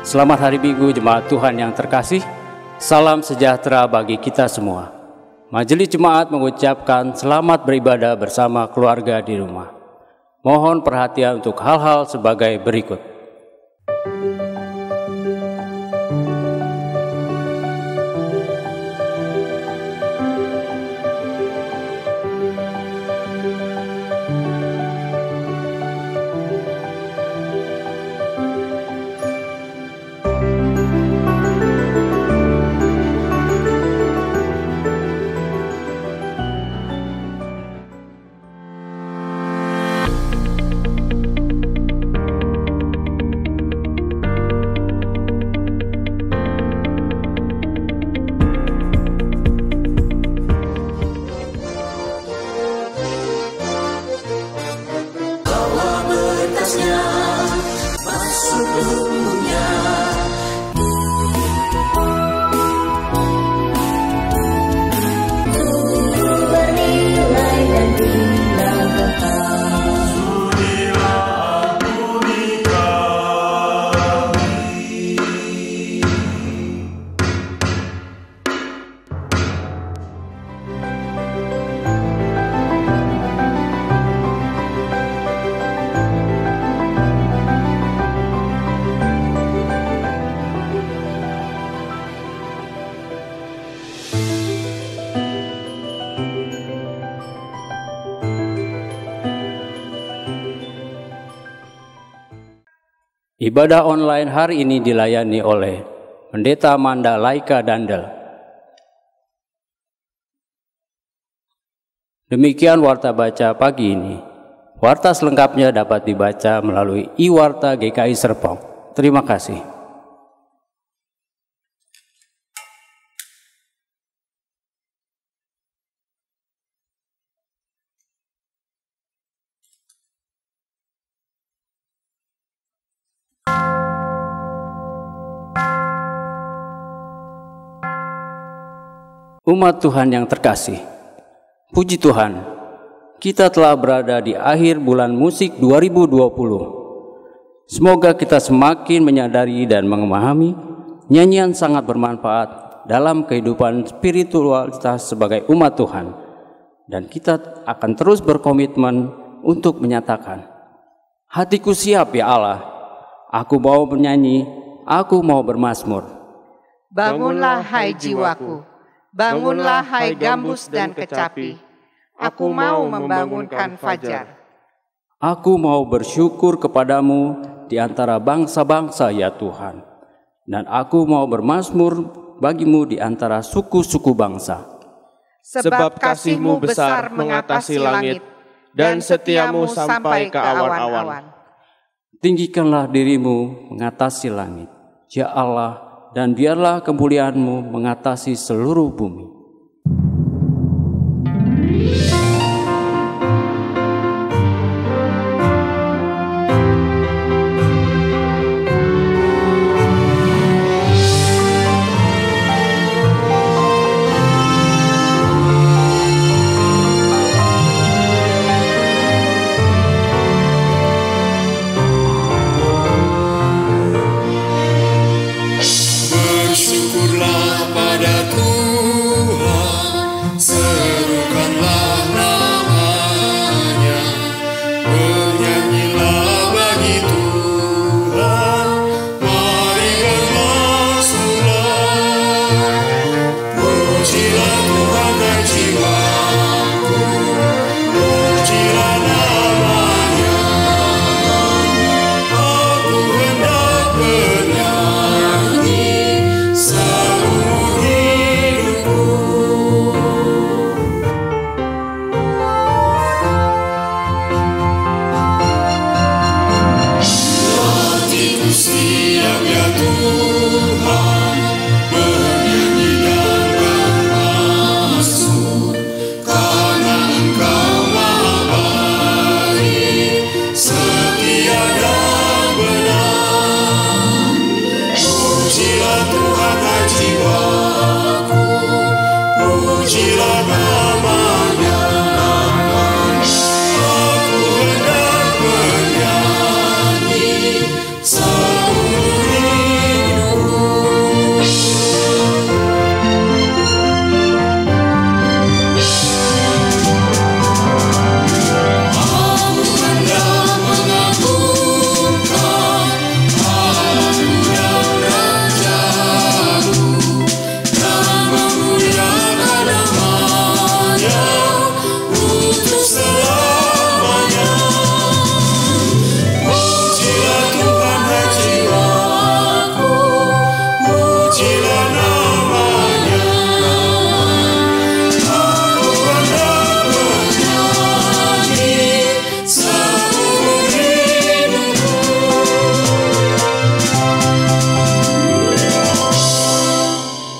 Selamat Hari Minggu Jemaat Tuhan yang terkasih. Salam sejahtera bagi kita semua. Majelis Jemaat mengucapkan selamat beribadah bersama keluarga di rumah. Mohon perhatian untuk hal-hal sebagai berikut. Ibadah online hari ini dilayani oleh Pendeta Manda Laika Dandel. Demikian warta baca pagi ini. Warta selengkapnya dapat dibaca melalui e-warta GKI Serpong. Terima kasih. Umat Tuhan yang terkasih, puji Tuhan, kita telah berada di akhir bulan musik 2020. Semoga kita semakin menyadari dan memahami nyanyian sangat bermanfaat dalam kehidupan spiritualitas sebagai umat Tuhan. Dan kita akan terus berkomitmen untuk menyatakan, hatiku siap ya Allah, aku mau bernyanyi, aku mau bermazmur. Bangunlah hai jiwaku. Bangunlah hai gambus dan kecapi, aku mau membangunkan fajar. Aku mau bersyukur kepadamu di antara bangsa-bangsa ya Tuhan, dan aku mau bermazmur bagimu di antara suku-suku bangsa. Sebab kasih-Mu besar mengatasi langit, dan setiamu sampai ke awan-awan. Tinggikanlah dirimu mengatasi langit, ya Allah, dan biarlah kemuliaan-Mu mengatasi seluruh bumi. Bersyukurlah pada Tuhan, serukanlah namanya, bernyanyilah bagi Tuhan, mari bermazmurlah. Pujilah Tuhan dan jiwaku, pujilah namanya, aku hendak bernyanyi seumur hidupku. Hatiku siap ya Tuhan, bernyanyi dan bermazmur, karena Engkau maha baik, setia dan benar. Pujilah Tuhan hai jiwaku, pujilah namanya, aku hendak bernyanyi seumur hidupku.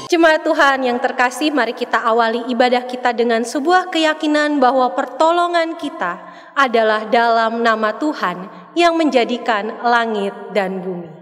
Jemaat Tuhan yang terkasih, mari kita awali ibadah kita dengan sebuah keyakinan bahwa pertolongan kita adalah dalam nama Tuhan yang menjadikan langit dan bumi.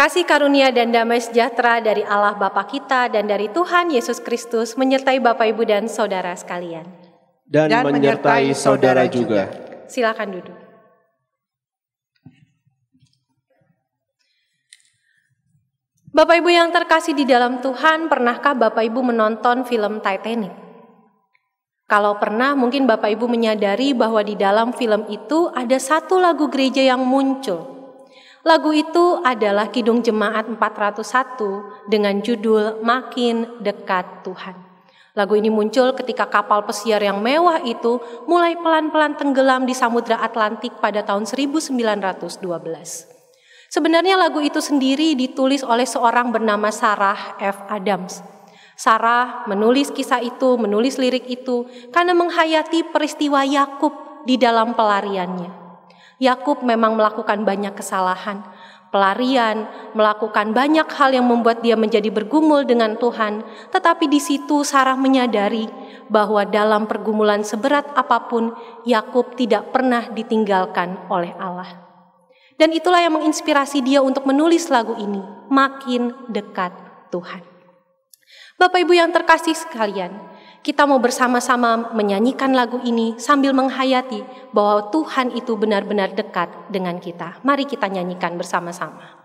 Kasih karunia dan damai sejahtera dari Allah Bapa kita dan dari Tuhan Yesus Kristus menyertai Bapak, Ibu, dan saudara sekalian. Dan menyertai saudara juga. Silakan duduk. Bapak Ibu yang terkasih di dalam Tuhan, pernahkah Bapak Ibu menonton film Titanic? Kalau pernah, mungkin Bapak Ibu menyadari bahwa di dalam film itu ada satu lagu gereja yang muncul. Lagu itu adalah Kidung Jemaat 401 dengan judul Makin Dekat Tuhan. Lagu ini muncul ketika kapal pesiar yang mewah itu mulai pelan-pelan tenggelam di Samudra Atlantik pada tahun 1912. Sebenarnya lagu itu sendiri ditulis oleh seorang bernama Sarah F. Adams. Sarah menulis kisah itu, menulis lirik itu karena menghayati peristiwa Yakub di dalam pelariannya. Yakub memang melakukan banyak kesalahan, pelarian, melakukan banyak hal yang membuat dia menjadi bergumul dengan Tuhan. Tetapi di situ Sarah menyadari bahwa dalam pergumulan seberat apapun, Yakub tidak pernah ditinggalkan oleh Allah. Dan itulah yang menginspirasi dia untuk menulis lagu ini, Makin Dekat Tuhan. Bapak Ibu yang terkasih sekalian, kita mau bersama-sama menyanyikan lagu ini sambil menghayati bahwa Tuhan itu benar-benar dekat dengan kita. Mari kita nyanyikan bersama-sama.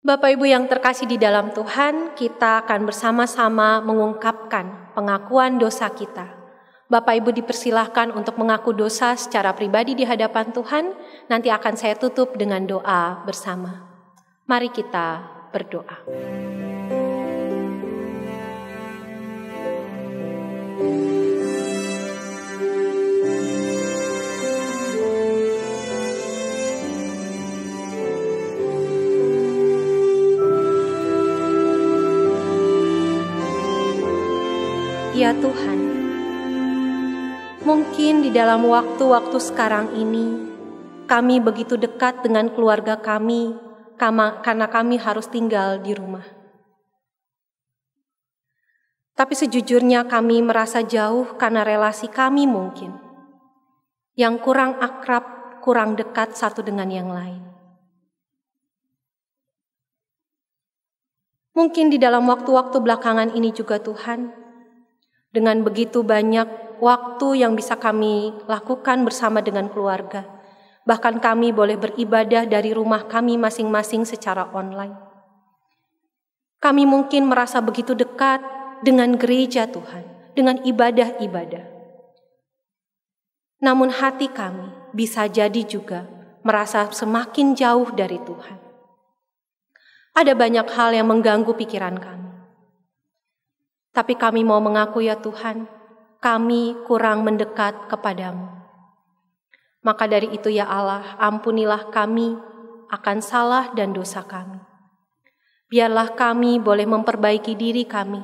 Bapak Ibu yang terkasih di dalam Tuhan, kita akan bersama-sama mengungkapkan pengakuan dosa kita. Bapak Ibu dipersilahkan untuk mengaku dosa secara pribadi di hadapan Tuhan. Nanti akan saya tutup dengan doa bersama. Mari kita berdoa. Ya Tuhan, mungkin di dalam waktu-waktu sekarang ini, kami begitu dekat dengan keluarga kami, karena kami harus tinggal di rumah. Tapi sejujurnya kami merasa jauh karena relasi kami mungkin, yang kurang akrab, kurang dekat satu dengan yang lain. Mungkin di dalam waktu-waktu belakangan ini juga Tuhan, dengan begitu banyak waktu yang bisa kami lakukan bersama dengan keluarga. Bahkan kami boleh beribadah dari rumah kami masing-masing secara online. Kami mungkin merasa begitu dekat dengan gereja Tuhan, dengan ibadah-ibadah. Namun hati kami bisa jadi juga merasa semakin jauh dari Tuhan. Ada banyak hal yang mengganggu pikiran kami. Tapi kami mau mengaku ya Tuhan, kami kurang mendekat kepadamu. Maka dari itu ya Allah, ampunilah kami akan salah dan dosa kami. Biarlah kami boleh memperbaiki diri kami,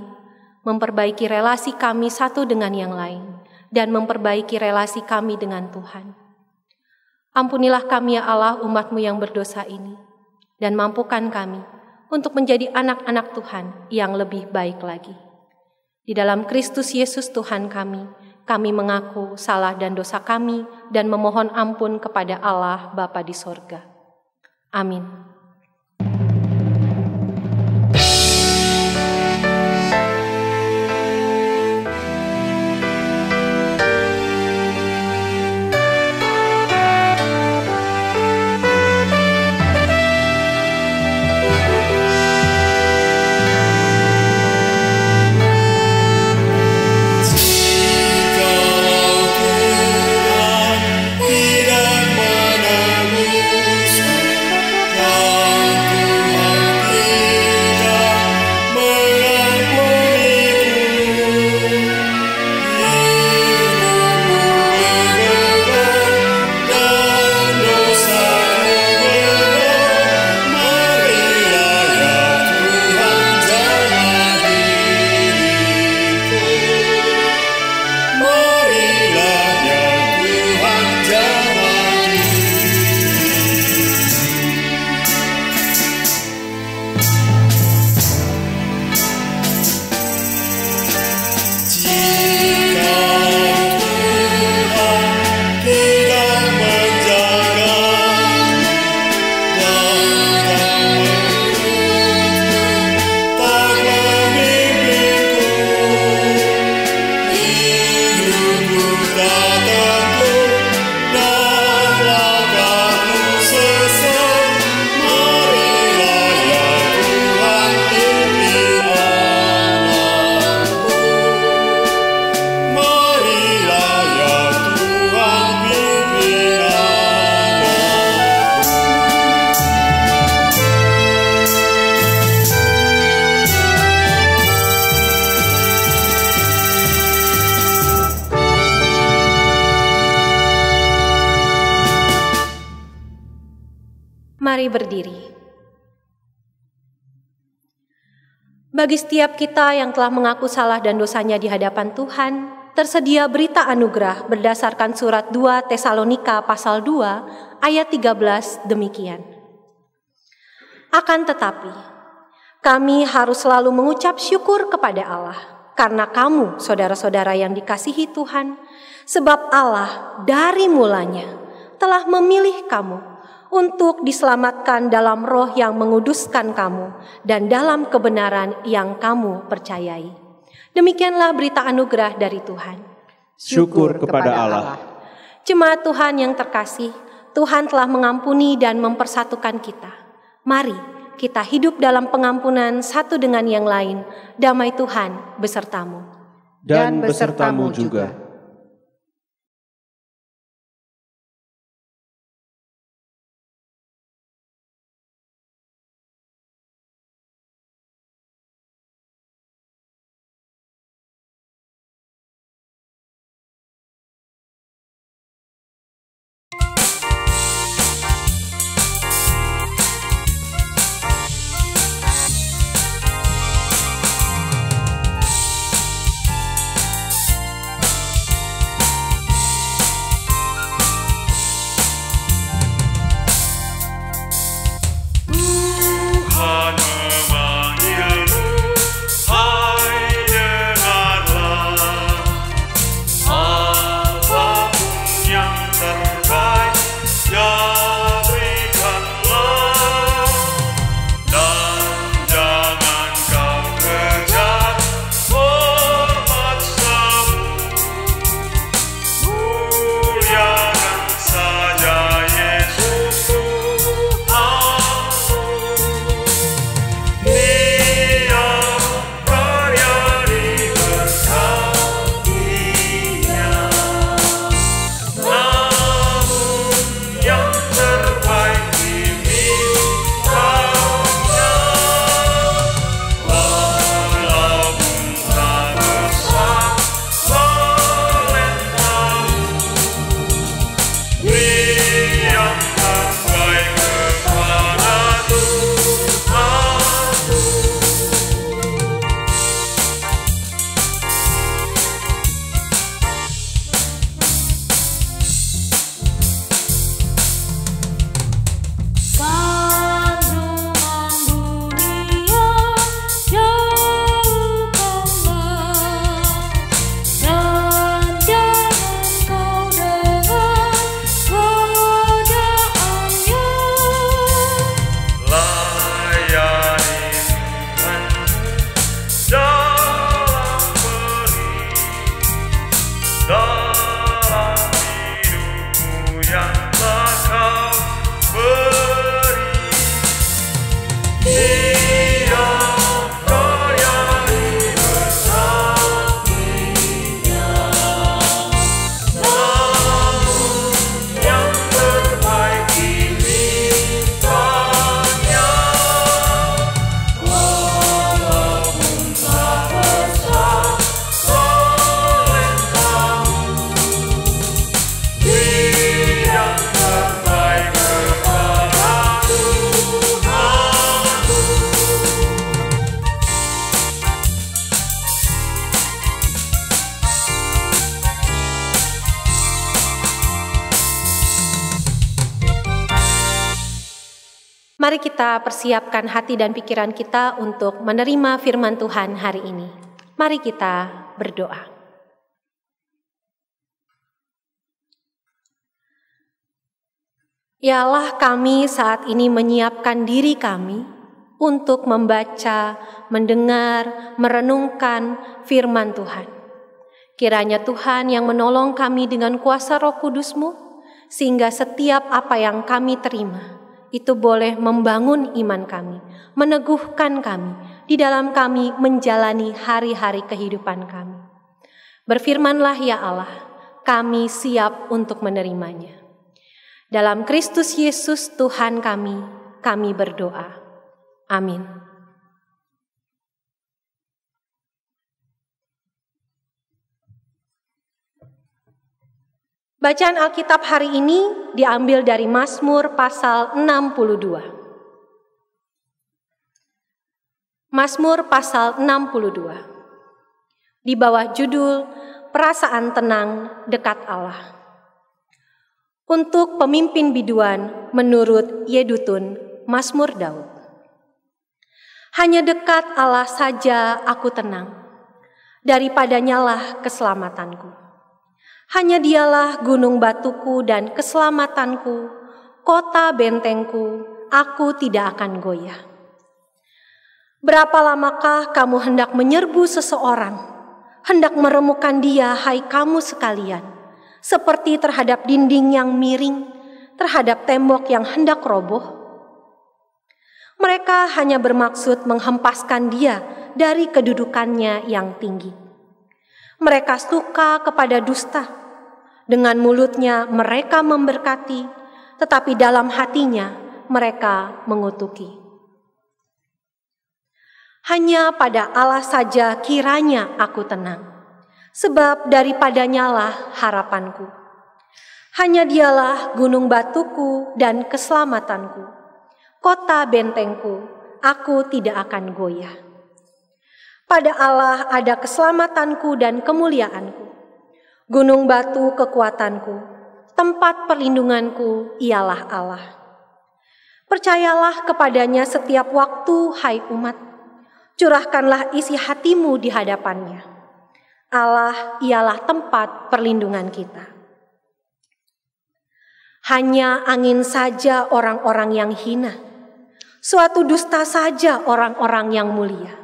memperbaiki relasi kami satu dengan yang lain, dan memperbaiki relasi kami dengan Tuhan. Ampunilah kami ya Allah, umat-Mu yang berdosa ini, dan mampukan kami untuk menjadi anak-anak Tuhan yang lebih baik lagi. Di dalam Kristus Yesus Tuhan kami mengaku salah dan dosa kami dan memohon ampun kepada Allah Bapa di sorga. Amin. Mari berdiri. Bagi setiap kita yang telah mengaku salah dan dosanya di hadapan Tuhan, tersedia berita anugerah berdasarkan surat 2 Tesalonika pasal 2 ayat 13 demikian. Akan tetapi, kami harus selalu mengucap syukur kepada Allah karena kamu, saudara-saudara yang dikasihi Tuhan, sebab Allah dari mulanya telah memilih kamu untuk diselamatkan dalam roh yang menguduskan kamu dan dalam kebenaran yang kamu percayai. Demikianlah berita anugerah dari Tuhan. Syukur kepada Allah. Jemaat Tuhan yang terkasih, Tuhan telah mengampuni dan mempersatukan kita. Mari kita hidup dalam pengampunan satu dengan yang lain. Damai Tuhan besertamu. Dan besertamu juga. Mari kita persiapkan hati dan pikiran kita untuk menerima firman Tuhan hari ini. Mari kita berdoa. Ya Allah, kami saat ini menyiapkan diri kami untuk membaca, mendengar, merenungkan firman Tuhan. Kiranya Tuhan yang menolong kami dengan kuasa Roh Kudus-Mu, sehingga setiap apa yang kami terima, itu boleh membangun iman kami, meneguhkan kami, di dalam kami menjalani hari-hari kehidupan kami. Berfirmanlah ya Allah, kami siap untuk menerimanya. Dalam Kristus Yesus Tuhan kami berdoa. Amin. Bacaan Alkitab hari ini diambil dari Mazmur pasal 62. Mazmur pasal 62. Di bawah judul Perasaan Tenang Dekat Allah. Untuk pemimpin biduan menurut Yedutun, Mazmur Daud. Hanya dekat Allah saja aku tenang, daripadanyalah keselamatanku. Hanya dialah gunung batuku dan keselamatanku, kota bentengku, aku tidak akan goyah. Berapa lamakah kamu hendak menyerbu seseorang, hendak meremukkan dia, hai kamu sekalian, seperti terhadap dinding yang miring, terhadap tembok yang hendak roboh? Mereka hanya bermaksud menghempaskan dia dari kedudukannya yang tinggi. Mereka suka kepada dusta. Dengan mulutnya mereka memberkati, tetapi dalam hatinya mereka mengutuki. Hanya pada Allah saja kiranya aku tenang, sebab daripadanya lah harapanku. Hanya dialah gunung batuku dan keselamatanku, kota bentengku, aku tidak akan goyah. Pada Allah ada keselamatanku dan kemuliaanku. Gunung batu kekuatanku, tempat perlindunganku ialah Allah. Percayalah kepadanya setiap waktu, hai umat. Curahkanlah isi hatimu di hadapannya. Allah ialah tempat perlindungan kita. Hanya angin saja orang-orang yang hina, suatu dusta saja orang-orang yang mulia.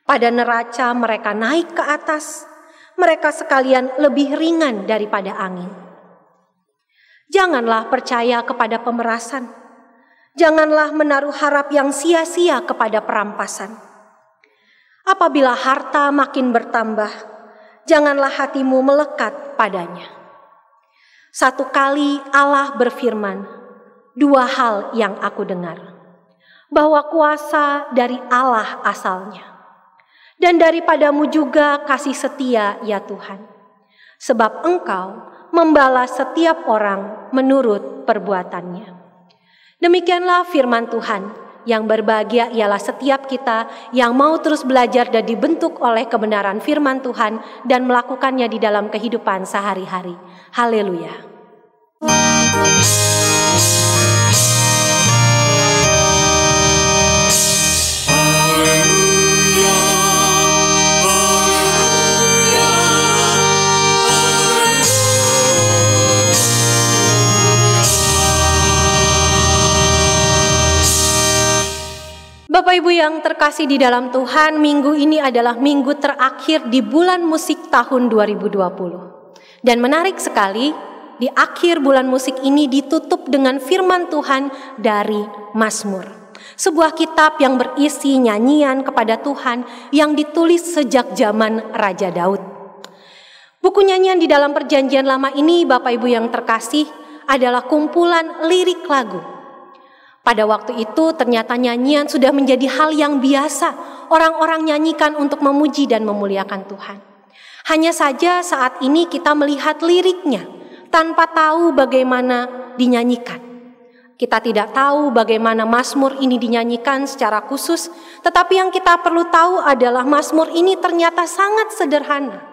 Pada neraca mereka naik ke atas, mereka sekalian lebih ringan daripada angin. Janganlah percaya kepada pemerasan, janganlah menaruh harap yang sia-sia kepada perampasan. Apabila harta makin bertambah, janganlah hatimu melekat padanya. Satu kali Allah berfirman, dua hal yang aku dengar, bahwa kuasa dari Allah asalnya, dan daripadamu juga kasih setia ya Tuhan, sebab Engkau membalas setiap orang menurut perbuatannya. Demikianlah firman Tuhan. Yang berbahagia ialah setiap kita yang mau terus belajar dan dibentuk oleh kebenaran firman Tuhan dan melakukannya di dalam kehidupan sehari-hari. Haleluya. Bapak Ibu yang terkasih di dalam Tuhan, minggu ini adalah minggu terakhir di bulan musik tahun 2020. Dan menarik sekali, di akhir bulan musik ini ditutup dengan firman Tuhan dari Mazmur. Sebuah kitab yang berisi nyanyian kepada Tuhan yang ditulis sejak zaman Raja Daud. Buku nyanyian di dalam Perjanjian Lama ini, Bapak Ibu yang terkasih, adalah kumpulan lirik lagu. Pada waktu itu ternyata nyanyian sudah menjadi hal yang biasa orang-orang nyanyikan untuk memuji dan memuliakan Tuhan. Hanya saja saat ini kita melihat liriknya tanpa tahu bagaimana dinyanyikan. Kita tidak tahu bagaimana Mazmur ini dinyanyikan secara khusus, tetapi yang kita perlu tahu adalah Mazmur ini ternyata sangat sederhana.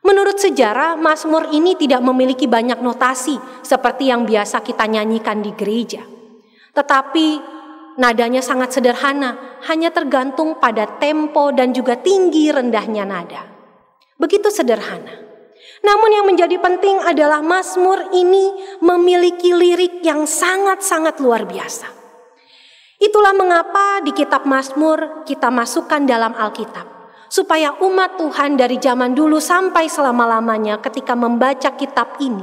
Menurut sejarah, Mazmur ini tidak memiliki banyak notasi seperti yang biasa kita nyanyikan di gereja. Tetapi nadanya sangat sederhana, hanya tergantung pada tempo dan juga tinggi rendahnya nada. Begitu sederhana. Namun yang menjadi penting adalah Mazmur ini memiliki lirik yang sangat-sangat luar biasa. Itulah mengapa di kitab Mazmur kita masukkan dalam Alkitab, supaya umat Tuhan dari zaman dulu sampai selama-lamanya ketika membaca kitab ini,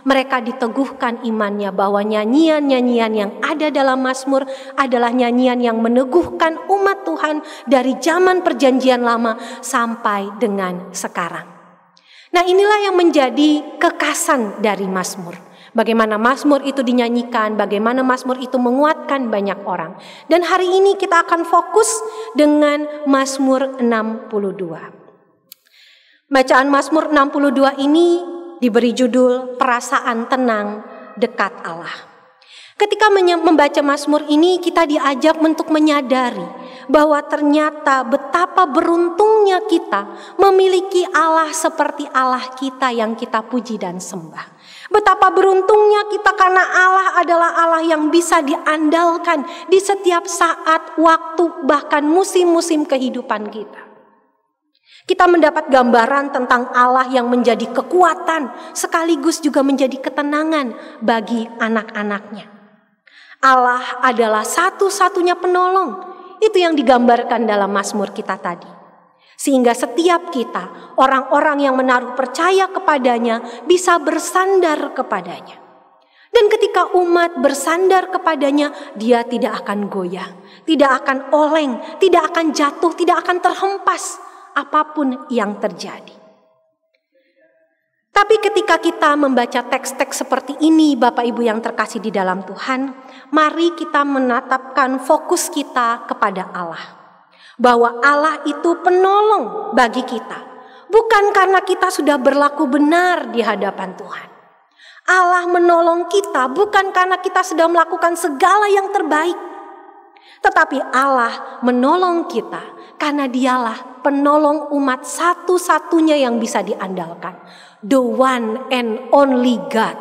mereka diteguhkan imannya bahwa nyanyian-nyanyian yang ada dalam Mazmur adalah nyanyian yang meneguhkan umat Tuhan dari zaman Perjanjian Lama sampai dengan sekarang. Nah, inilah yang menjadi kekasan dari Mazmur. Bagaimana Mazmur itu dinyanyikan, bagaimana Mazmur itu menguatkan banyak orang. Dan hari ini kita akan fokus dengan Mazmur 62. Bacaan Mazmur 62 ini diberi judul Perasaan Tenang Dekat Allah. Ketika membaca Mazmur ini, kita diajak untuk menyadari bahwa ternyata betapa beruntungnya kita memiliki Allah seperti Allah kita yang kita puji dan sembah. Betapa beruntungnya kita karena Allah adalah Allah yang bisa diandalkan di setiap saat, waktu, bahkan musim-musim kehidupan kita. Kita mendapat gambaran tentang Allah yang menjadi kekuatan sekaligus juga menjadi ketenangan bagi anak-anaknya. Allah adalah satu-satunya penolong. Itu yang digambarkan dalam Mazmur kita tadi. Sehingga setiap kita, orang-orang yang menaruh percaya kepadanya, bisa bersandar kepadanya. Dan ketika umat bersandar kepadanya, dia tidak akan goyah, tidak akan oleng, tidak akan jatuh, tidak akan terhempas apapun yang terjadi. Tapi ketika kita membaca teks-teks seperti ini, Bapak Ibu yang terkasih di dalam Tuhan, mari kita menatapkan fokus kita kepada Allah. Bahwa Allah itu penolong bagi kita, bukan karena kita sudah berlaku benar di hadapan Tuhan. Allah menolong kita bukan karena kita sudah melakukan segala yang terbaik, tetapi Allah menolong kita karena Dialah penolong umat satu-satunya yang bisa diandalkan, the one and only God.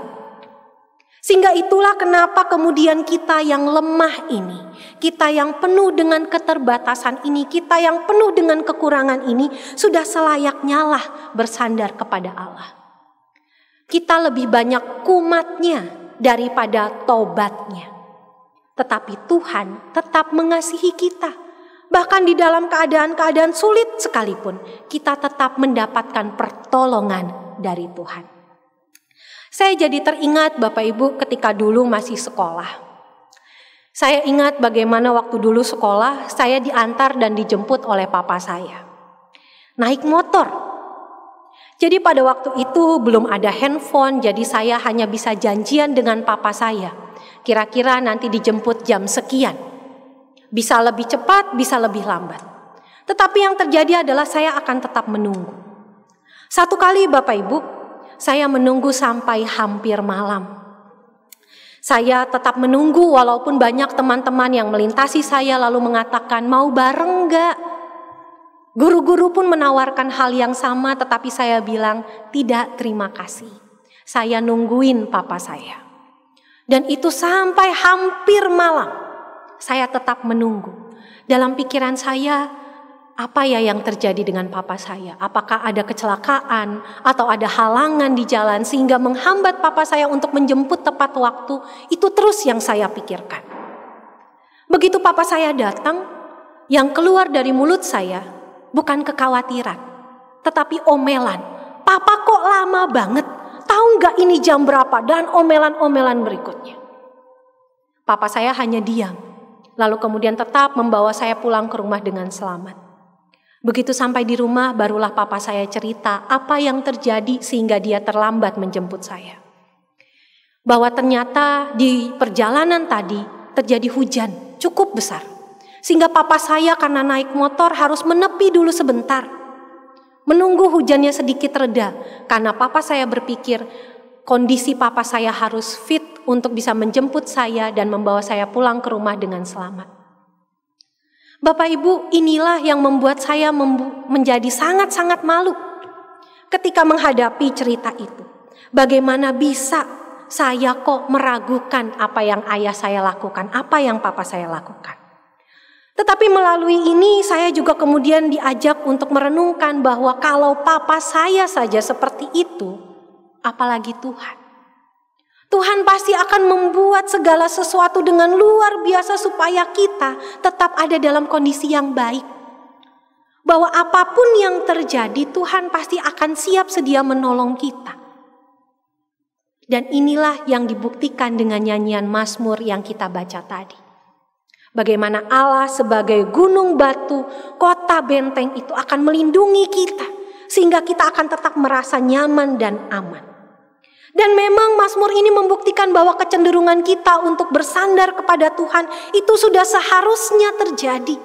Sehingga itulah kenapa kemudian kita yang lemah ini, kita yang penuh dengan keterbatasan ini, kita yang penuh dengan kekurangan ini, sudah selayaknya lah bersandar kepada Allah. Kita lebih banyak kumatnya daripada tobatnya. Tetapi Tuhan tetap mengasihi kita. Bahkan di dalam keadaan-keadaan sulit sekalipun, kita tetap mendapatkan pertolongan dari Tuhan. Saya jadi teringat Bapak Ibu ketika dulu masih sekolah. Saya ingat bagaimana waktu dulu sekolah, saya diantar dan dijemput oleh papa saya. Naik motor. Jadi pada waktu itu belum ada handphone, jadi saya hanya bisa janjian dengan papa saya. Kira-kira nanti dijemput jam sekian. Bisa lebih cepat, bisa lebih lambat. Tetapi yang terjadi adalah saya akan tetap menunggu. Satu kali Bapak Ibu, saya menunggu sampai hampir malam. Saya tetap menunggu walaupun banyak teman-teman yang melintasi saya lalu mengatakan, mau bareng enggak? Guru-guru pun menawarkan hal yang sama, tetapi saya bilang, tidak, terima kasih. Saya nungguin papa saya. Dan itu sampai hampir malam, saya tetap menunggu. Dalam pikiran saya, apa ya yang terjadi dengan papa saya? Apakah ada kecelakaan atau ada halangan di jalan sehingga menghambat papa saya untuk menjemput tepat waktu? Itu terus yang saya pikirkan. Begitu papa saya datang, yang keluar dari mulut saya bukan kekhawatiran, tetapi omelan. Papa kok lama banget? Tahu nggak ini jam berapa? Dan omelan-omelan berikutnya. Papa saya hanya diam, lalu kemudian tetap membawa saya pulang ke rumah dengan selamat. Begitu sampai di rumah, barulah papa saya cerita apa yang terjadi sehingga dia terlambat menjemput saya. Bahwa ternyata di perjalanan tadi terjadi hujan cukup besar. Sehingga papa saya karena naik motor harus menepi dulu sebentar. Menunggu hujannya sedikit reda. Karena papa saya berpikir kondisi papa saya harus fit untuk bisa menjemput saya dan membawa saya pulang ke rumah dengan selamat. Bapak Ibu, inilah yang membuat saya menjadi sangat-sangat malu ketika menghadapi cerita itu. Bagaimana bisa saya kok meragukan apa yang ayah saya lakukan, apa yang papa saya lakukan. Tetapi melalui ini saya juga kemudian diajak untuk merenungkan bahwa kalau papa saya saja seperti itu, apalagi Tuhan. Tuhan pasti akan membuat segala sesuatu dengan luar biasa supaya kita tetap ada dalam kondisi yang baik. Bahwa apapun yang terjadi, Tuhan pasti akan siap sedia menolong kita. Dan inilah yang dibuktikan dengan nyanyian Mazmur yang kita baca tadi. Bagaimana Allah sebagai gunung batu, kota benteng itu akan melindungi kita. Sehingga kita akan tetap merasa nyaman dan aman. Dan memang Mazmur ini membuktikan bahwa kecenderungan kita untuk bersandar kepada Tuhan itu sudah seharusnya terjadi.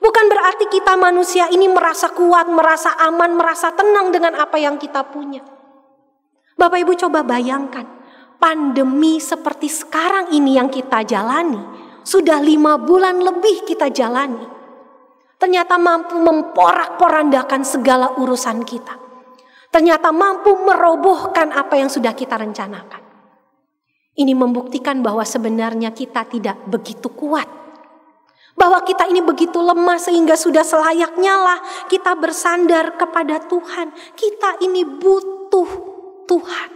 Bukan berarti kita manusia ini merasa kuat, merasa aman, merasa tenang dengan apa yang kita punya. Bapak Ibu coba bayangkan, pandemi seperti sekarang ini yang kita jalani, sudah 5 bulan lebih kita jalani. Ternyata mampu memporak-porandakan segala urusan kita. Ternyata mampu merobohkan apa yang sudah kita rencanakan. Ini membuktikan bahwa sebenarnya kita tidak begitu kuat. Bahwa kita ini begitu lemah sehingga sudah selayaknya lah kita bersandar kepada Tuhan. Kita ini butuh Tuhan.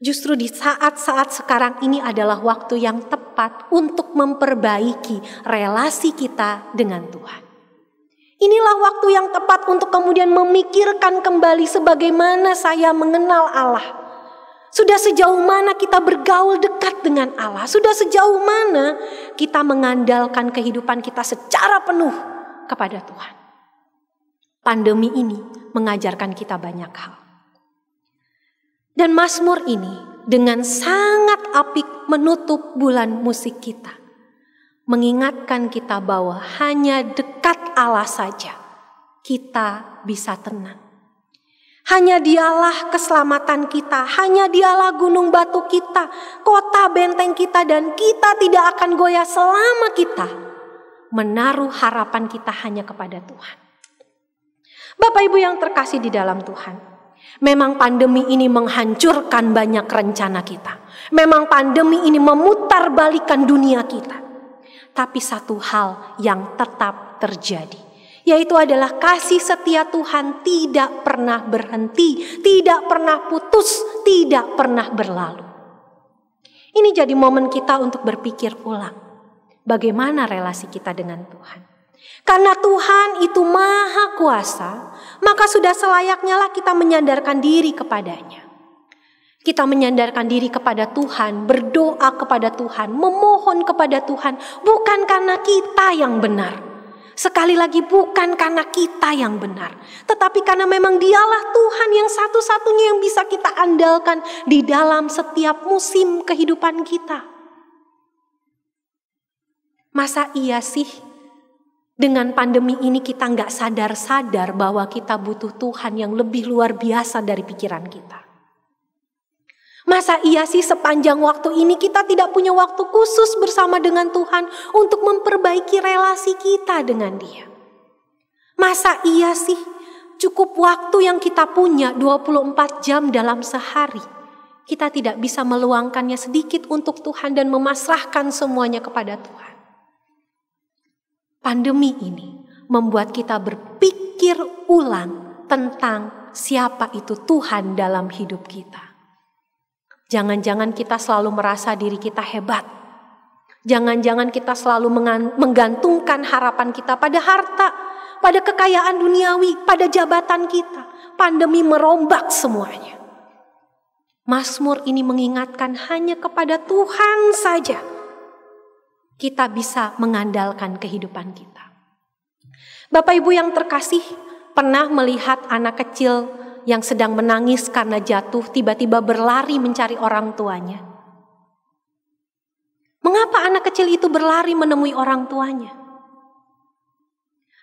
Justru di saat-saat sekarang ini adalah waktu yang tepat untuk memperbaiki relasi kita dengan Tuhan. Inilah waktu yang tepat untuk kemudian memikirkan kembali sebagaimana saya mengenal Allah. Sudah sejauh mana kita bergaul dekat dengan Allah? Sudah sejauh mana kita mengandalkan kehidupan kita secara penuh kepada Tuhan? Pandemi ini mengajarkan kita banyak hal. Dan Mazmur ini dengan sangat apik menutup bulan musik kita. Mengingatkan kita bahwa hanya dekat Allah saja kita bisa tenang. Hanya Dialah keselamatan kita, hanya Dialah gunung batu kita, kota benteng kita, dan kita tidak akan goyah selama kita menaruh harapan kita hanya kepada Tuhan. Bapak Ibu yang terkasih di dalam Tuhan, memang pandemi ini menghancurkan banyak rencana kita. Memang pandemi ini memutarbalikkan dunia kita. Tapi satu hal yang tetap terjadi, yaitu adalah kasih setia Tuhan tidak pernah berhenti, tidak pernah putus, tidak pernah berlalu. Ini jadi momen kita untuk berpikir ulang, bagaimana relasi kita dengan Tuhan. Karena Tuhan itu maha kuasa, maka sudah selayaknya lah kita menyandarkan diri kepadanya. Kita menyandarkan diri kepada Tuhan, berdoa kepada Tuhan, memohon kepada Tuhan, bukan karena kita yang benar. Sekali lagi bukan karena kita yang benar, tetapi karena memang Dialah Tuhan yang satu-satunya yang bisa kita andalkan di dalam setiap musim kehidupan kita. Masa iya sih dengan pandemi ini kita nggak sadar-sadar bahwa kita butuh Tuhan yang lebih luar biasa dari pikiran kita? Masa iya sih sepanjang waktu ini kita tidak punya waktu khusus bersama dengan Tuhan untuk memperbaiki relasi kita dengan Dia? Masa iya sih cukup waktu yang kita punya 24 jam dalam sehari, kita tidak bisa meluangkannya sedikit untuk Tuhan dan memasrahkan semuanya kepada Tuhan? Pandemi ini membuat kita berpikir ulang tentang siapa itu Tuhan dalam hidup kita. Jangan-jangan kita selalu merasa diri kita hebat. Jangan-jangan kita selalu menggantungkan harapan kita pada harta, pada kekayaan duniawi, pada jabatan kita. Pandemi merombak semuanya. Mazmur ini mengingatkan hanya kepada Tuhan saja kita bisa mengandalkan kehidupan kita. Bapak Ibu yang terkasih, pernah melihat anak kecil yang sedang menangis karena jatuh tiba-tiba berlari mencari orang tuanya? Mengapa anak kecil itu berlari menemui orang tuanya?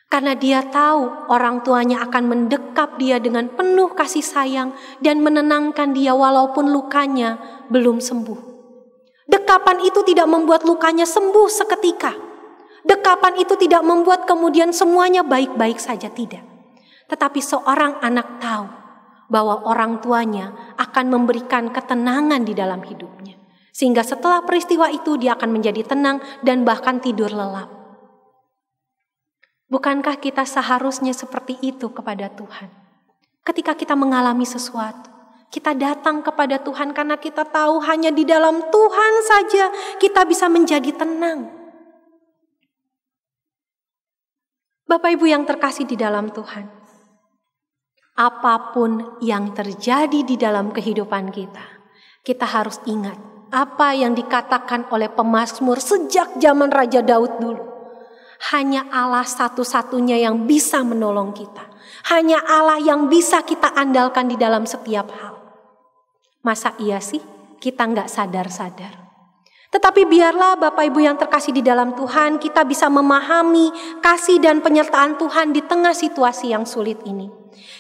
Karena dia tahu orang tuanya akan mendekap dia dengan penuh kasih sayang dan menenangkan dia walaupun lukanya belum sembuh. Dekapan itu tidak membuat lukanya sembuh seketika. Dekapan itu tidak membuat kemudian semuanya baik-baik saja, tidak. Tetapi seorang anak tahu bahwa orang tuanya akan memberikan ketenangan di dalam hidupnya. Sehingga setelah peristiwa itu dia akan menjadi tenang dan bahkan tidur lelap. Bukankah kita seharusnya seperti itu kepada Tuhan? Ketika kita mengalami sesuatu, kita datang kepada Tuhan karena kita tahu hanya di dalam Tuhan saja kita bisa menjadi tenang. Bapak Ibu yang terkasih di dalam Tuhan, apapun yang terjadi di dalam kehidupan kita, kita harus ingat apa yang dikatakan oleh pemazmur sejak zaman Raja Daud dulu. Hanya Allah satu-satunya yang bisa menolong kita. Hanya Allah yang bisa kita andalkan di dalam setiap hal. Masa iya sih kita nggak sadar-sadar? Tetapi biarlah Bapak Ibu yang terkasih di dalam Tuhan, kita bisa memahami kasih dan penyertaan Tuhan di tengah situasi yang sulit ini.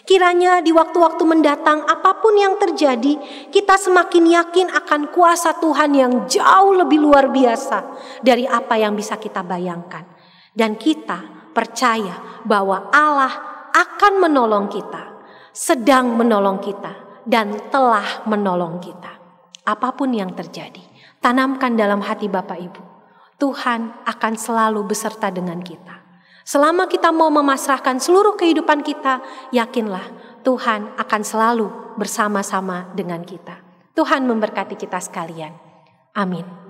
Kiranya di waktu-waktu mendatang apapun yang terjadi, kita semakin yakin akan kuasa Tuhan yang jauh lebih luar biasa dari apa yang bisa kita bayangkan. Dan kita percaya bahwa Allah akan menolong kita, sedang menolong kita, dan telah menolong kita. Apapun yang terjadi, tanamkan dalam hati Bapak Ibu, Tuhan akan selalu beserta dengan kita. Selama kita mau memasrahkan seluruh kehidupan kita, yakinlah Tuhan akan selalu bersama-sama dengan kita. Tuhan memberkati kita sekalian. Amin.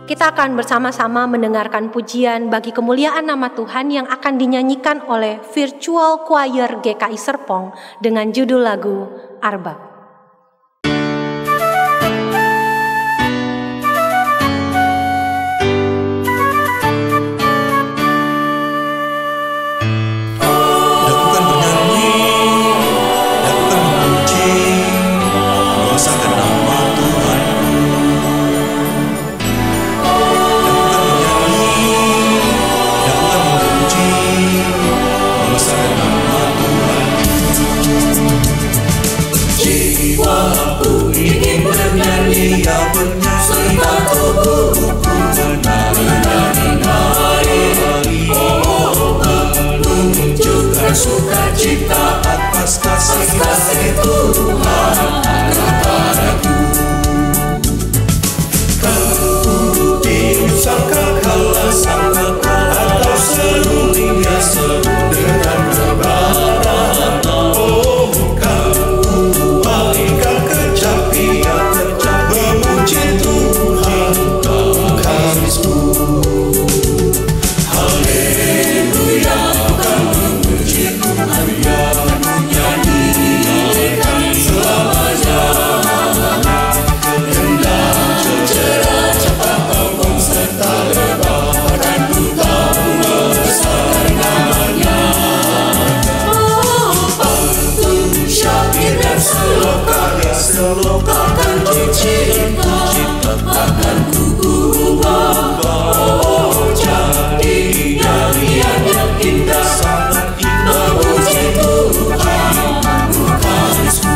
Kita akan bersama-sama mendengarkan pujian bagi kemuliaan nama Tuhan yang akan dinyanyikan oleh Virtual Choir GKI Serpong dengan judul lagu Arbab. Sukacita atas kasih Tuhan kepadaku. Kau tidak sangka-kalah atau serunya dengan kebenaran. Oh, kau malaikat kecapian memuji Tuhan kekasihku. Haleluya, kau memuji Tuhan yang menyanyikan selamanya. Hendak cerah cepat tolong serta rebah dan ku tahu besar namanya. Oh, pantun syair dan seloka akan dicipta, akan ku ubah. Oh, jadi nyanyian yang indah, sangat indah memuji Tuhan kekasihku.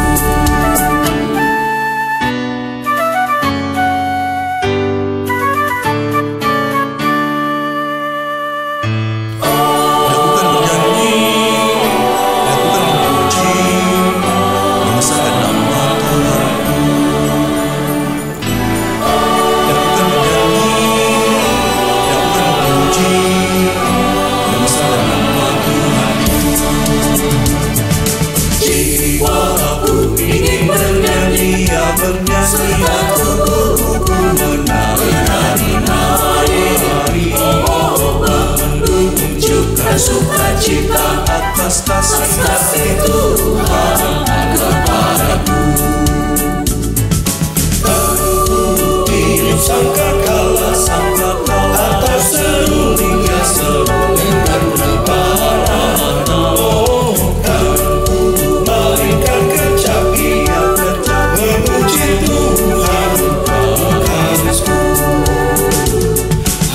Sukacita atas kasih Tuhan kepadaku. Kau tidak sangka-kalah atau serunya dengan kebenaran. Oh, kau malaikat kecapian memuji Tuhan kekasihku.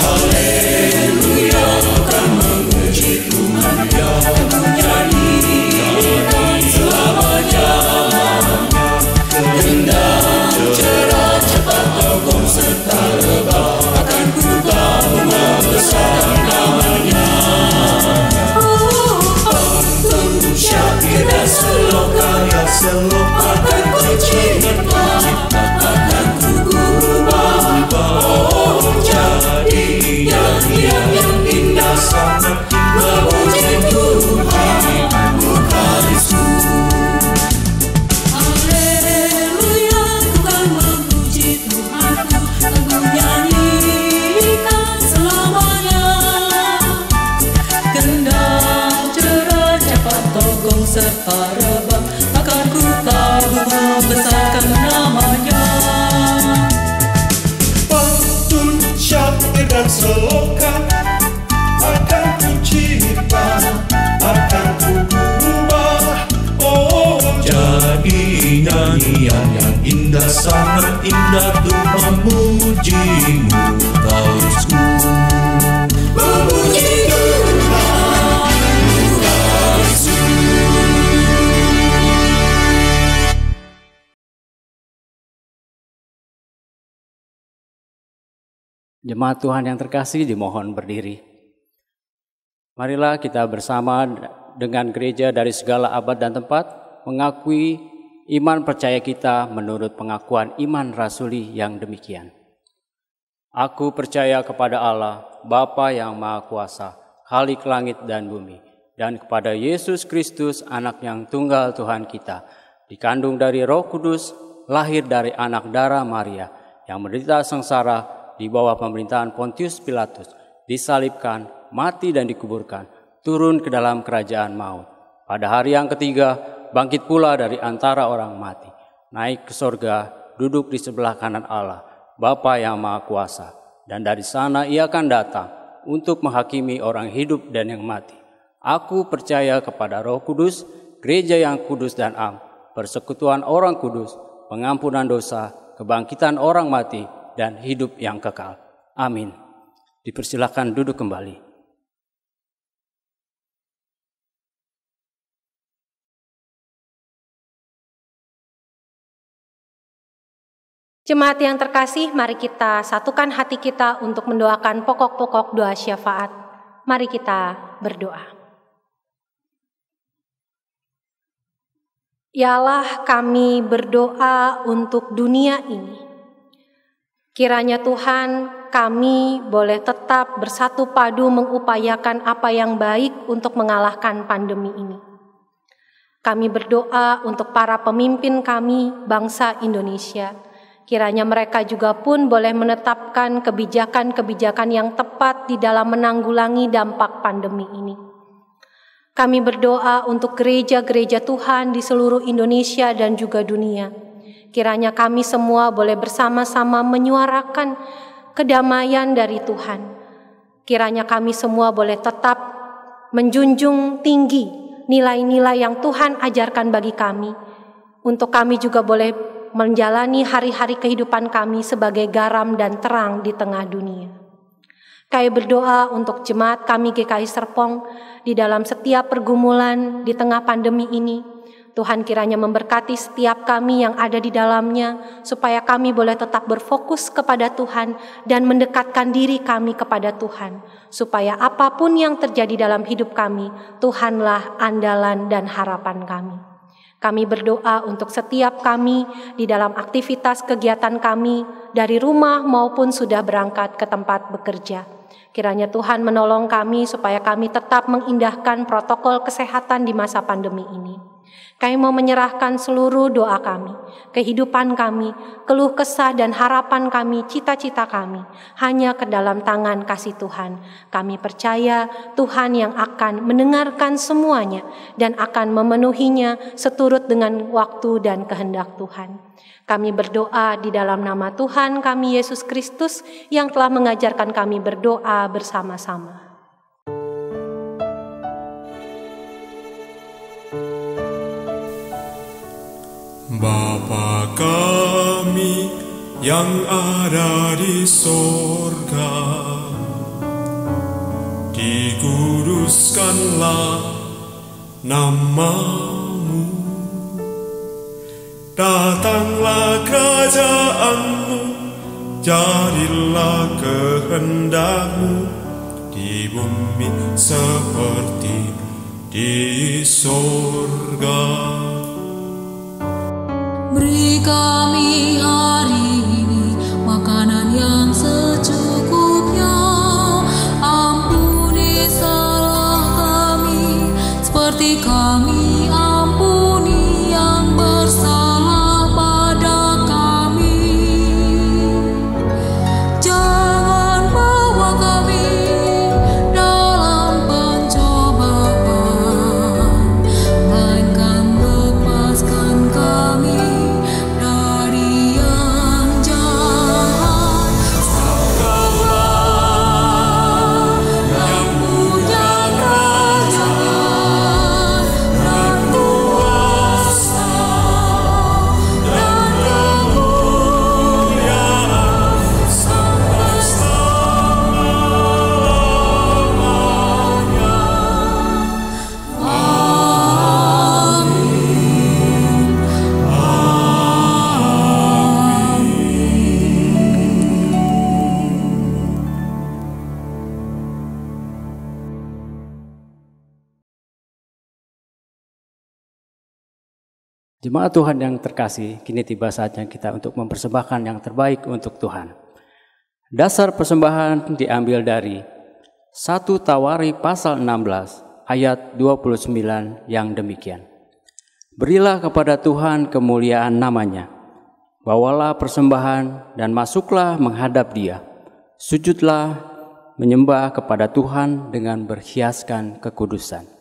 Haleluya, kau memuji Tuhan yang menyanyikan selamanya. Hendak cerah cepat tolong serta rebah akan ku tahu besar namanya. Oh, pantun syair dan seloka akan ku cipta, akan ku ubah. Oh, jadi nyanyian yang indah, sangat memuji Tuhan kekasihku. Haleluya, ku kan memuji Tuhanku, aku nyanyikan selamanya. Kendang cerah cepat togong serta rebah akan ku tahu besarkan namanya. Pantun syair dan seloka akan ku cipta, akan ku ubah. Oh, jadi nyanyian yang indah, sangat indah untuk memujimu kekasihku. Memuji Tuhan kekasihku. Jemaat Tuhan yang terkasih, dimohon berdiri. Marilah kita bersama dengan gereja dari segala abad dan tempat mengakui iman percaya kita menurut pengakuan iman rasuli yang demikian. Aku percaya kepada Allah, Bapa yang Maha Kuasa, Khalik langit dan bumi, dan kepada Yesus Kristus, Anak yang tunggal Tuhan kita, dikandung dari Roh Kudus, lahir dari anak darah Maria, yang menderita sengsara, di bawah pemerintahan Pontius Pilatus, disalibkan, mati dan dikuburkan, turun ke dalam kerajaan maut. Pada hari yang ketiga, bangkit pula dari antara orang mati, naik ke sorga, duduk di sebelah kanan Allah, Bapa yang Maha Kuasa. Dan dari sana ia akan datang untuk menghakimi orang hidup dan yang mati. Aku percaya kepada Roh Kudus, gereja yang kudus dan am, persekutuan orang kudus, pengampunan dosa, kebangkitan orang mati, dan hidup yang kekal. Amin. Dipersilakan duduk kembali. Jemaat yang terkasih, mari kita satukan hati kita untuk mendoakan pokok-pokok doa syafaat. Mari kita berdoa. Ya Allah, kami berdoa untuk dunia ini. Kiranya Tuhan, kami boleh tetap bersatu padu mengupayakan apa yang baik untuk mengalahkan pandemi ini. Kami berdoa untuk para pemimpin kami, bangsa Indonesia. Kiranya mereka juga pun boleh menetapkan kebijakan-kebijakan yang tepat di dalam menanggulangi dampak pandemi ini. Kami berdoa untuk gereja-gereja Tuhan di seluruh Indonesia dan juga dunia. Kiranya kami semua boleh bersama-sama menyuarakan kedamaian dari Tuhan. Kiranya kami semua boleh tetap menjunjung tinggi nilai-nilai yang Tuhan ajarkan bagi kami. Untuk kami juga boleh menjalani hari-hari kehidupan kami sebagai garam dan terang di tengah dunia. Kami berdoa untuk jemaat kami GKI Serpong di dalam setiap pergumulan di tengah pandemi ini. Tuhan kiranya memberkati setiap kami yang ada di dalamnya, supaya kami boleh tetap berfokus kepada Tuhan dan mendekatkan diri kami kepada Tuhan, supaya apapun yang terjadi dalam hidup kami, Tuhanlah andalan dan harapan kami. Kami berdoa untuk setiap kami di dalam aktivitas kegiatan kami dari rumah maupun sudah berangkat ke tempat bekerja. Kiranya Tuhan menolong kami supaya kami tetap mengindahkan protokol kesehatan di masa pandemi ini. Kami mau menyerahkan seluruh doa kami, kehidupan kami, keluh kesah dan harapan kami, cita-cita kami, hanya ke dalam tangan kasih Tuhan. Kami percaya Tuhan yang akan mendengarkan semuanya dan akan memenuhinya seturut dengan waktu dan kehendak Tuhan. Kami berdoa di dalam nama Tuhan kami Yesus Kristus yang telah mengajarkan kami berdoa bersama-sama. Bapa kami yang ada di sorga, dikuduskanlah nama-Mu, datanglah kerajaan-Mu, jadilah kehendak-Mu di bumi seperti di sorga. Beri kami hari ini makanan yang secukupnya. Ampuni salah kami seperti kami ampuni yang bersalah pada kami. Jangan bawa kami dalam pencobaan, melainkan lepaskan kami dari yang jahat. Engkau-Lah yang punya kerajaan dan kuasa dan kemuliaan sampai selama-lamanya. Jemaat Tuhan yang terkasih, kini tiba saatnya kita untuk mempersembahkan yang terbaik untuk Tuhan. Dasar persembahan diambil dari 1 Tawari pasal 16 ayat 29 yang demikian. Berilah kepada Tuhan kemuliaan namanya, bawalah persembahan dan masuklah menghadap Dia. Sujudlah menyembah kepada Tuhan dengan berhiaskan kekudusan.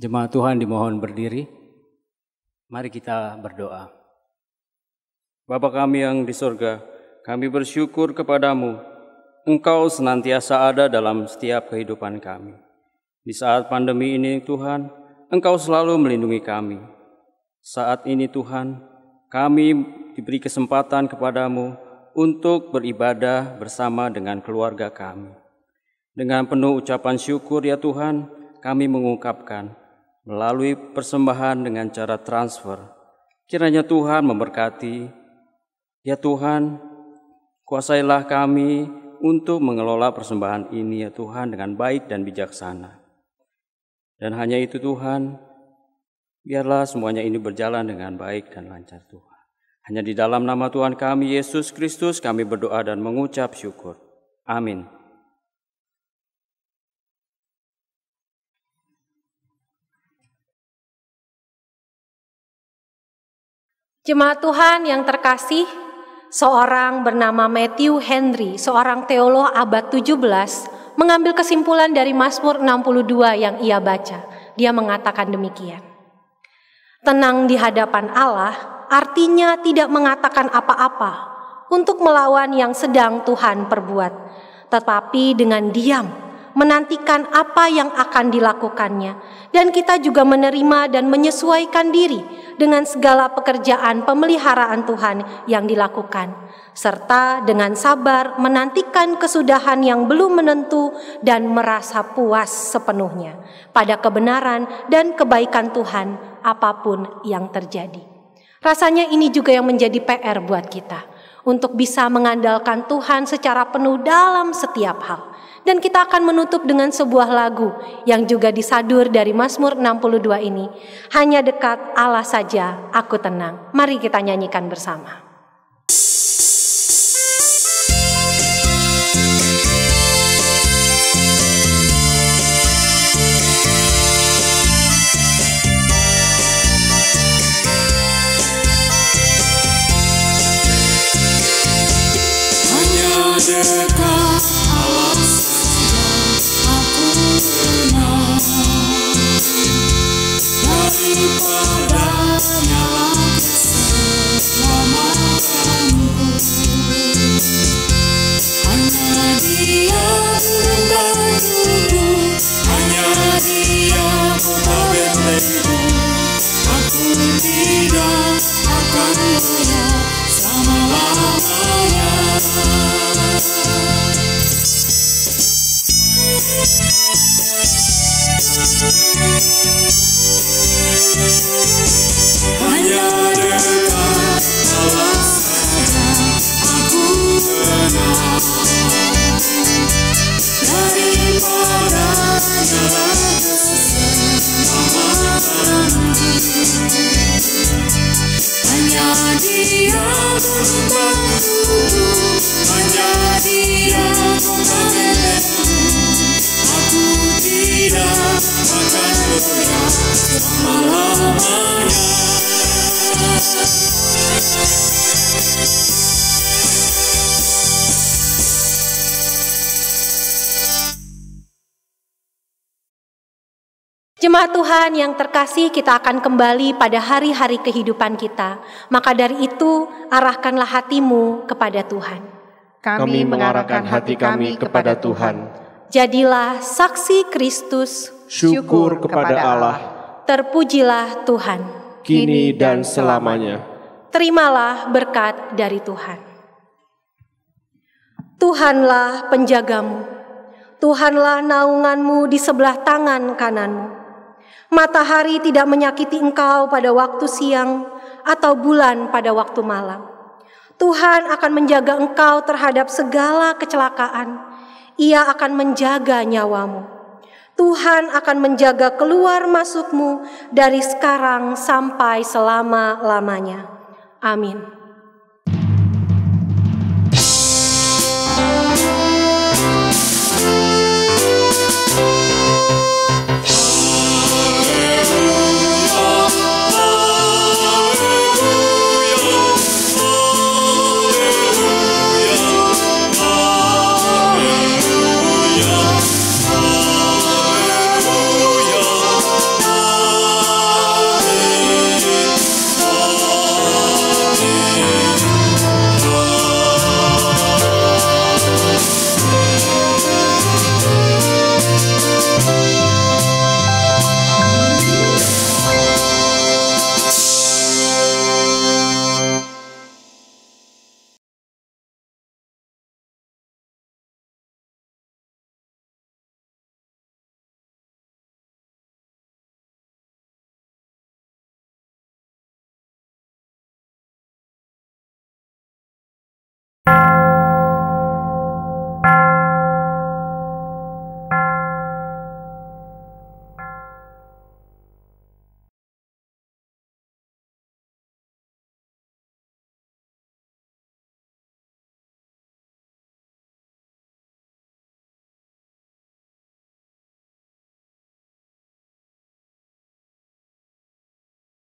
Jemaat Tuhan dimohon berdiri. Mari kita berdoa. Bapa kami yang di surga, kami bersyukur kepadamu. Engkau senantiasa ada dalam setiap kehidupan kami. Di saat pandemi ini Tuhan, Engkau selalu melindungi kami. Saat ini Tuhan, kami diberi kesempatan kepadamu untuk beribadah bersama dengan keluarga kami. Dengan penuh ucapan syukur ya Tuhan, kami mengungkapkan melalui persembahan dengan cara transfer. Kiranya Tuhan memberkati. Ya Tuhan, kuasailah kami untuk mengelola persembahan ini ya Tuhan dengan baik dan bijaksana. Dan hanya itu Tuhan, biarlah semuanya ini berjalan dengan baik dan lancar Tuhan. Hanya di dalam nama Tuhan kami Yesus Kristus kami berdoa dan mengucap syukur. Amin. Jemaat Tuhan yang terkasih, Seorang bernama Matthew Henry, seorang teolog abad 17, mengambil kesimpulan dari Mazmur 62 yang ia baca. Dia mengatakan demikian. Tenang di hadapan Allah artinya tidak mengatakan apa-apa untuk melawan yang sedang Tuhan perbuat, tetapi dengan diam menantikan apa yang akan dilakukannya, dan kita juga menerima dan menyesuaikan diri dengan segala pekerjaan pemeliharaan Tuhan yang dilakukan, serta dengan sabar menantikan kesudahan yang belum menentu dan merasa puas sepenuhnya pada kebenaran dan kebaikan Tuhan apapun yang terjadi. Rasanya ini juga yang menjadi PR buat kita, untuk bisa mengandalkan Tuhan secara penuh dalam setiap hal. Dan kita akan menutup dengan sebuah lagu yang juga disadur dari Mazmur 62 ini. Hanya dekat Allah saja aku tenang. Mari kita nyanyikan bersama. Dekat Allah saja aku tenang, daripadanya lah keselamatanku. Hanya Dia membantuku, hanya Dia membentengku. Aku tidak akan goyah selama-lamanya. Hanya dekat Allah saja aku tenang, daripadanya lah keselamatanku. Hanya Dia membantuku, hanya Dia membentengku. Aku tidak akan goyah selama-lamanya. Jemaat Tuhan yang terkasih, kita akan kembali pada hari-hari kehidupan kita. Maka dari itu, arahkanlah hatimu kepada Tuhan. Kami mengarahkan hati kami kepada Tuhan. Jadilah saksi Kristus, Syukur kepada Allah, terpujilah Tuhan. kini dan selamanya. Terimalah berkat dari Tuhan. Tuhanlah penjagamu, Tuhanlah naunganmu di sebelah tangan kananmu. Matahari tidak menyakiti engkau pada waktu siang, atau bulan pada waktu malam. Tuhan akan menjaga engkau terhadap segala kecelakaan. Ia akan menjaga nyawamu. Tuhan akan menjaga keluar masukmu dari sekarang sampai selama-lamanya. Amin.